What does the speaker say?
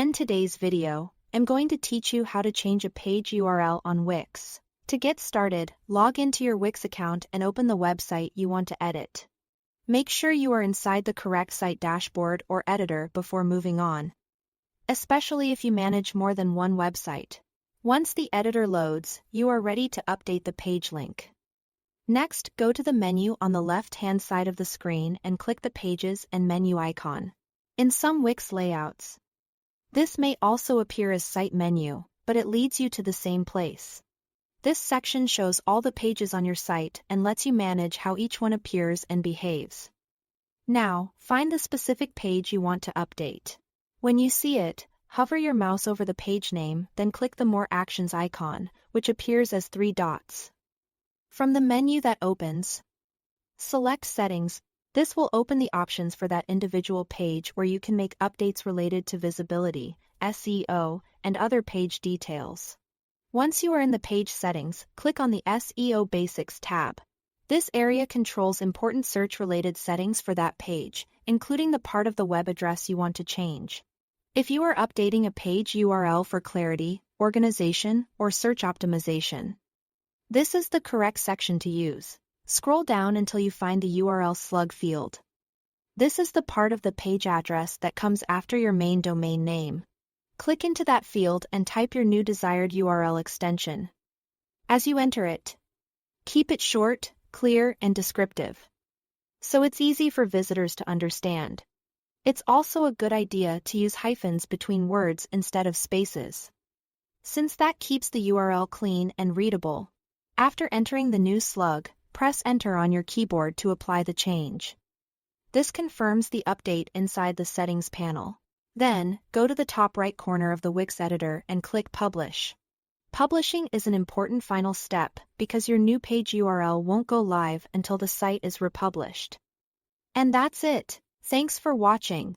end today's video, I'm going to teach you how to change a page URL on Wix. To get started, log into your Wix account and open the website you want to edit. Make sure you are inside the correct site dashboard or editor before moving on, especially if you manage more than one website. Once the editor loads, you are ready to update the page link. Next, go to the menu on the left-hand side of the screen and click the Pages and Menu icon. In some Wix layouts, this may also appear as Site Menu, but it leads you to the same place. This section shows all the pages on your site and lets you manage how each one appears and behaves. Now, find the specific page you want to update. When you see it, hover your mouse over the page name, then click the More Actions icon, which appears as 3 dots. From the menu that opens, select Settings. This will open the options for that individual page where you can make updates related to visibility, SEO, and other page details. Once you are in the page settings, click on the SEO Basics tab. This area controls important search-related settings for that page, including the part of the web address you want to change. If you are updating a page URL for clarity, organization, or search optimization, this is the correct section to use. Scroll down until you find the URL slug field. This is the part of the page address that comes after your main domain name. Click into that field and type your new desired URL extension. As you enter it, keep it short, clear, and descriptive, so it's easy for visitors to understand. It's also a good idea to use hyphens between words instead of spaces, since that keeps the URL clean and readable. After entering the new slug, press Enter on your keyboard to apply the change. This confirms the update inside the Settings panel. Then, go to the top right corner of the Wix editor and click Publish. Publishing is an important final step because your new page URL won't go live until the site is republished. And that's it. Thanks for watching.